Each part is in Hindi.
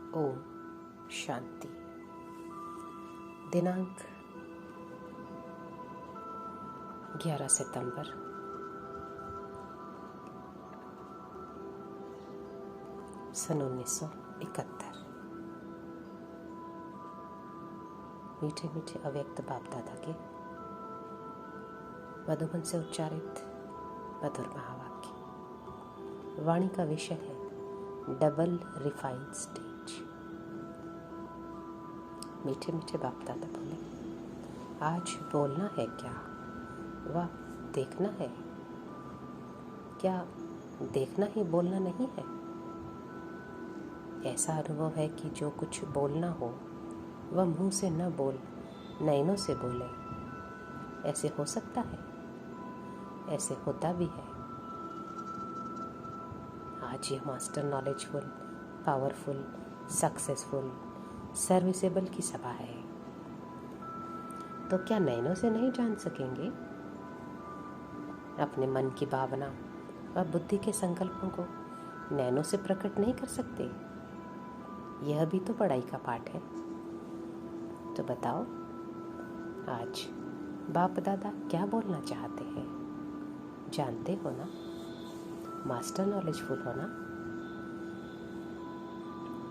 ओम शांति। दिनांक 11 सितंबर सन 1971। मीठे मीठे अव्यक्त बाप दादा के मधुबन से उच्चारित मधुर महावाक्य। वाणी का विषय है डबल रिफाइंड स्टेज। मीठे मीठे बाप दादा बोले, आज बोलना है क्या, वह देखना है क्या। देखना ही बोलना नहीं है। ऐसा अनुभव है कि जो कुछ बोलना हो वह मुंह से न बोल नैनों से बोले। ऐसे हो सकता है, ऐसे होता भी है। आज यह master knowledgeful, powerful, successful, serviceable की सभा है, तो क्या नैनों से नहीं जान सकेंगे? अपने मन की भावना और बुद्धि के संकल्पों को नैनों से प्रकट नहीं कर सकते? यह भी तो पढ़ाई का पाठ है। तो बताओ, आज बाप दादा क्या बोलना चाहते हैं? जानते हो ना? मास्टर नॉलेजफुल हो ना?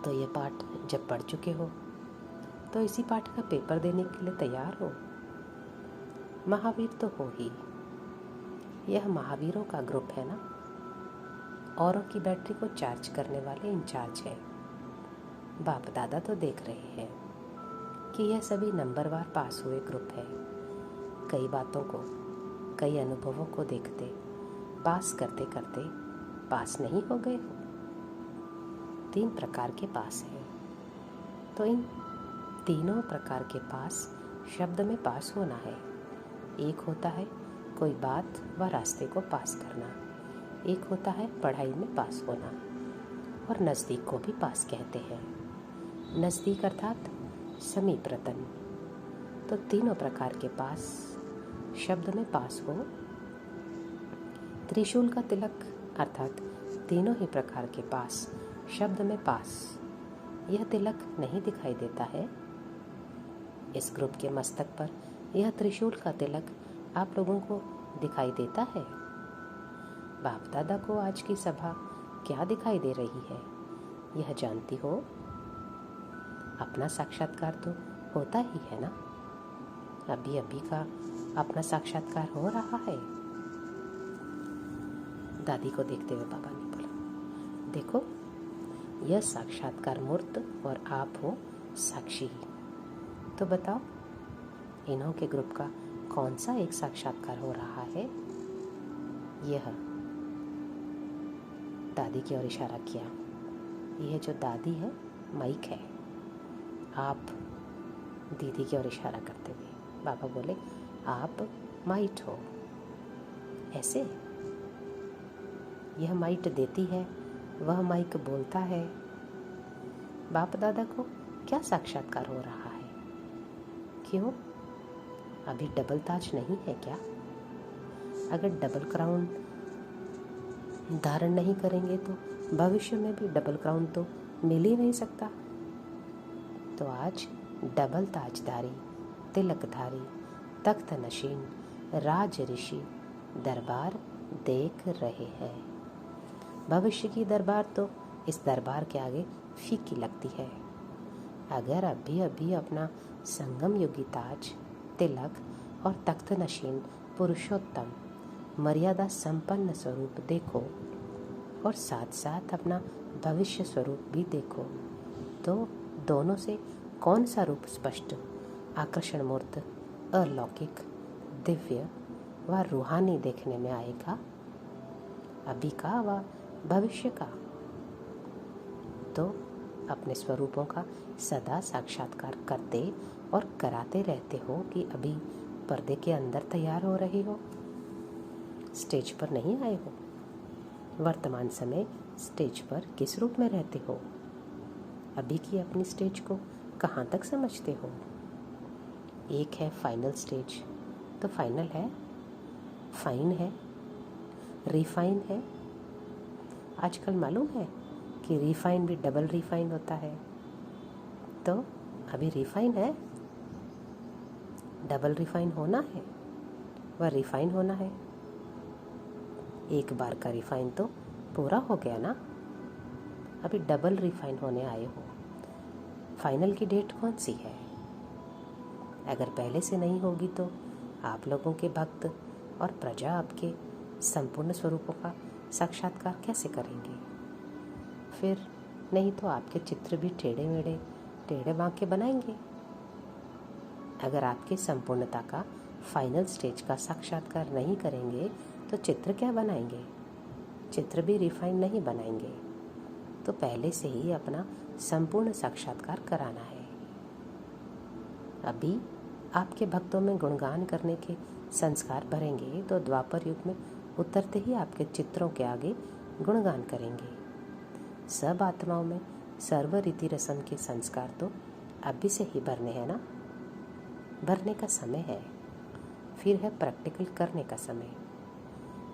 तो ये पाठ जब पढ़ चुके हो तो इसी पाठ का पेपर देने के लिए तैयार हो। महावीर तो हो ही। यह महावीरों का ग्रुप है ना। औरों की बैटरी को चार्ज करने वाले इंचार्ज है। बाप दादा तो देख रहे हैं कि यह सभी नंबरवार पास हुए ग्रुप है। कई बातों को, कई अनुभवों को देखते पास करते करते पास नहीं हो गए हो। 3 प्रकार के पास है, तो इन तीनों प्रकार के पास शब्द में पास होना है। एक होता है कोई बात व रास्ते को पास करना, एक होता है पढ़ाई में पास होना, और नज़दीक को भी पास कहते हैं। नज़दीक अर्थात समीप रतन। तो तीनों प्रकार के पास शब्द में पास हो। त्रिशूल का तिलक अर्थात तीनों ही प्रकार के पास शब्द में पास। यह तिलक नहीं दिखाई देता है। इस ग्रुप के मस्तक पर यह त्रिशूल का तिलक आप लोगों को दिखाई देता है। बाप दादा को आज की सभा क्या दिखाई दे रही है, यह जानती हो? अपना साक्षात्कार तो होता ही है ना। अभी अभी का अपना साक्षात्कार हो रहा है। दादी को देखते हुए बाबा ने बोला, देखो, यह साक्षात्कार मूर्त और आप हो साक्षी। तो बताओ, इन्हों के ग्रुप का कौन सा एक साक्षात्कार हो रहा है? यह दादी की ओर इशारा किया। यह जो दादी है माइक है। आप दीदी की ओर इशारा करते हुए बाबा बोले, आप माइट हो। ऐसे यह माइट देती है, वह माइक बोलता है। बाप दादा को क्या साक्षात्कार हो रहा है? क्यों? अभी डबल ताज नहीं है क्या? अगर डबल क्राउन धारण नहीं करेंगे तो भविष्य में भी डबल क्राउन तो मिल ही नहीं सकता। तो आज डबल ताजधारी, तिलकधारी, तख्त नशीन, राज ऋषि दरबार देख रहे हैं। भविष्य की दरबार तो इस दरबार के आगे फीकी लगती है। अगर अभी अभी अपना संगम योगी ताज, तिलक और तख्त नशीन पुरुषोत्तम मर्यादा संपन्न स्वरूप देखो और साथ साथ अपना भविष्य स्वरूप भी देखो, तो दोनों से कौन सा रूप स्पष्ट, आकर्षण मूर्त, अलौकिक, दिव्य व रूहानी देखने में आएगा? अभी का व भविष्य का? तो अपने स्वरूपों का सदा साक्षात्कार करते और कराते रहते हो कि अभी पर्दे के अंदर तैयार हो रहे हो, स्टेज पर नहीं आए हो। वर्तमान समय स्टेज पर किस रूप में रहते हो? अभी की अपनी स्टेज को कहाँ तक समझते हो? एक है फाइनल स्टेज, तो फाइनल है, फाइन है, रिफाइन है। आजकल मालूम है कि रिफाइन भी डबल रिफाइन होता है। तो अभी रिफाइन है, डबल रिफाइन होना है, वह रिफाइन होना है। एक बार का रिफाइन तो पूरा हो गया ना, अभी डबल रिफाइन होने आए हो। फाइनल की डेट कौन सी है? अगर पहले से नहीं होगी तो आप लोगों के भक्त और प्रजा आपके संपूर्ण स्वरूपों का साक्षात्कार कैसे करेंगे? फिर नहीं तो आपके चित्र भी टेढ़े बांके बनाएंगे। अगर आपके संपूर्णता का फाइनल स्टेज का साक्षात्कार नहीं करेंगे तो चित्र क्या बनाएंगे? चित्र भी रिफाइन नहीं बनाएंगे। तो पहले से ही अपना संपूर्ण साक्षात्कार कराना है। अभी आपके भक्तों में गुणगान करने के संस्कार भरेंगे तो द्वापर युग में उतरते ही आपके चित्रों के आगे गुणगान करेंगे। सब आत्माओं में सर्व रीति रस्म के संस्कार तो अभी से ही भरने हैं ना। भरने का समय है, फिर है प्रैक्टिकल करने का समय।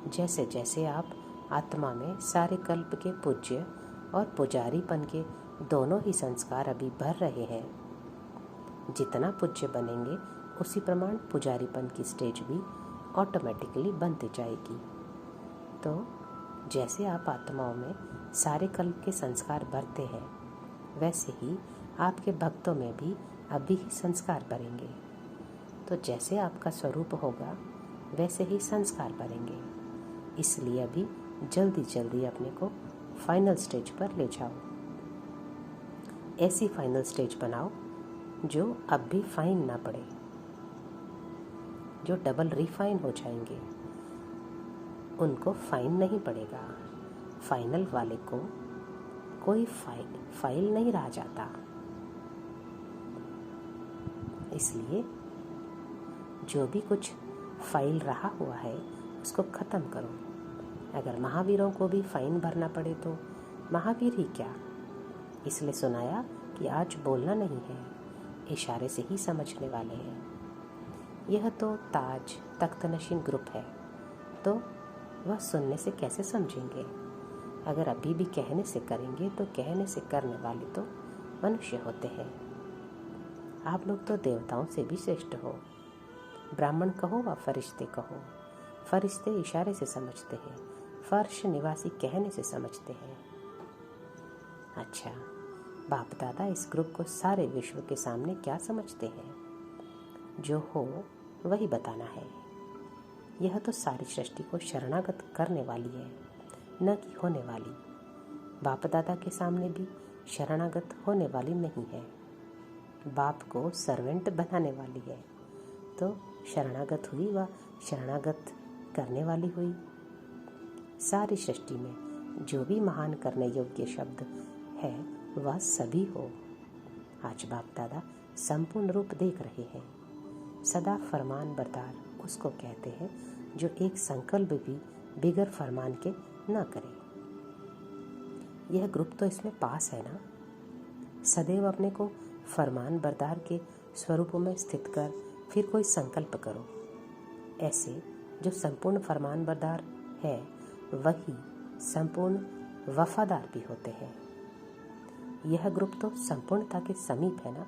जैसे जैसे आप आत्मा में सारे कल्प के पूज्य और पुजारीपन के दोनों ही संस्कार अभी भर रहे हैं, जितना पूज्य बनेंगे उसी प्रमाण पुजारीपन की स्टेज भी ऑटोमेटिकली बनती जाएगी। तो जैसे आप आत्माओं में सारे कल्प के संस्कार भरते हैं, वैसे ही आपके भक्तों में भी अभी ही संस्कार भरेंगे। तो जैसे आपका स्वरूप होगा वैसे ही संस्कार भरेंगे। इसलिए अभी जल्दी जल्दी अपने को फाइनल स्टेज पर ले जाओ। ऐसी फाइनल स्टेज बनाओ जो अब भी फाइन ना पड़े, जो डबल रिफाइन हो जाएंगे। उनको फाइन नहीं पड़ेगा। फाइनल वाले को कोई फाइल नहीं रह जाता। इसलिए जो भी कुछ फाइल रहा हुआ है उसको ख़त्म करो। अगर महावीरों को भी फाइन भरना पड़े तो महावीर ही क्या, इसलिए सुनाया कि आज बोलना नहीं है, इशारे से ही समझने वाले हैं। यह तो ताज तख्त नशीन ग्रुप है, तो वह सुनने से कैसे समझेंगे? अगर अभी भी कहने से करेंगे तो कहने से करने वाले तो मनुष्य होते हैं। आप लोग तो देवताओं से भी श्रेष्ठ हो। ब्राह्मण कहो व फरिश्ते कहो, फरिश्ते इशारे से समझते हैं, फर्श निवासी कहने से समझते हैं। अच्छा, बाप दादा इस ग्रुप को सारे विश्व के सामने क्या समझते हैं? जो हो वही बताना है। यह तो सारी सृष्टि को शरणागत करने वाली है, न कि होने वाली। बाप दादा के सामने भी शरणागत होने वाली नहीं है, बाप को सर्वेंट बनाने वाली है। तो शरणागत हुई व शरणागत करने वाली हुई। सारी सृष्टि में जो भी महान करने योग्य शब्द है वह सभी हो। आज बाप दादा संपूर्ण रूप देख रहे हैं। सदा फरमान बरदार उसको कहते हैं जो एक संकल्प भी बिगर फरमान के न करे। यह ग्रुप तो इसमें पास है ना। सदैव अपने को फरमान बरदार के स्वरूपों में स्थित कर फिर कोई संकल्प करो। ऐसे जो संपूर्ण फरमान बरदार है वही संपूर्ण वफादार भी होते हैं। यह ग्रुप तो संपूर्णता के समीप है ना।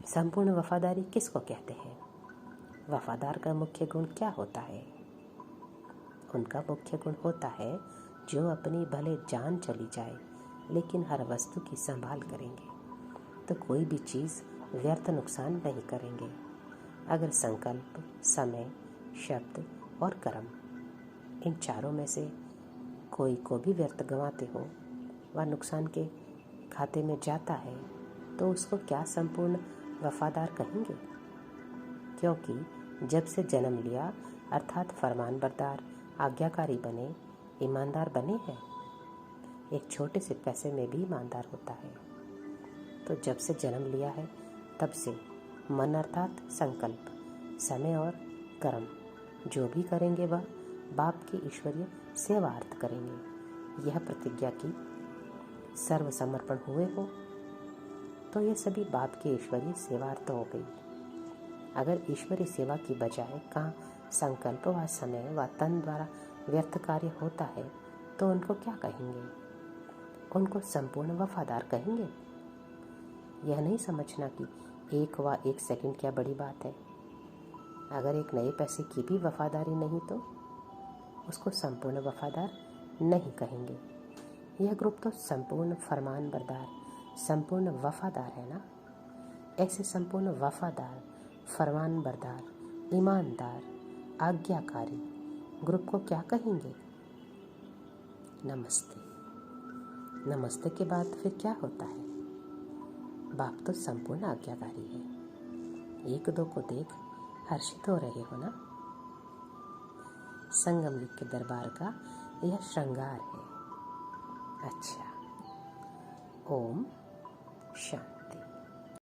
संपूर्ण वफादारी किसको कहते हैं? वफादार का मुख्य गुण क्या होता है? उनका मुख्य गुण होता है जो अपनी भले जान चली जाए लेकिन हर वस्तु की संभाल करेंगे, तो कोई भी चीज़ व्यर्थ नुकसान नहीं करेंगे। अगर संकल्प, समय, शब्द और कर्म इन चारों में से कोई को भी व्यर्थ गंवाते हो वह नुकसान के खाते में जाता है, तो उसको क्या संपूर्ण वफादार कहेंगे? क्योंकि जब से जन्म लिया अर्थात फरमान बरदार, आज्ञाकारी बने, ईमानदार बने हैं। एक छोटे से पैसे में भी ईमानदार होता है। तो जब से जन्म लिया है तब से मन अर्थात संकल्प, समय और कर्म जो भी करेंगे वह बाप की ईश्वरीय सेवार्थ करेंगे। यह प्रतिज्ञा की सर्व समर्पण हुए हो तो यह सभी बाप की ईश्वरीय सेवार्थ हो गई। अगर ईश्वरीय सेवा की बजाय कहाँ संकल्प व समय व तन द्वारा व्यर्थ कार्य होता है तो उनको क्या कहेंगे? उनको संपूर्ण वफादार कहेंगे। यह नहीं समझना कि एक व एक सेकंड क्या बड़ी बात है। अगर एक नए पैसे की भी वफादारी नहीं तो उसको संपूर्ण वफादार नहीं कहेंगे। यह ग्रुप तो संपूर्ण फरमान बरदार, संपूर्ण वफादार है ना। ऐसे संपूर्ण वफादार, फरमान बरदार, ईमानदार, आज्ञाकारी ग्रुप को क्या कहेंगे? नमस्ते। नमस्ते के बाद फिर क्या होता है? बाप तो संपूर्ण आज्ञाकारी है। एक दो को देख हर्षित हो रहे हो ना। संगम युग के दरबार का यह श्रृंगार है। अच्छा, ओम शांति।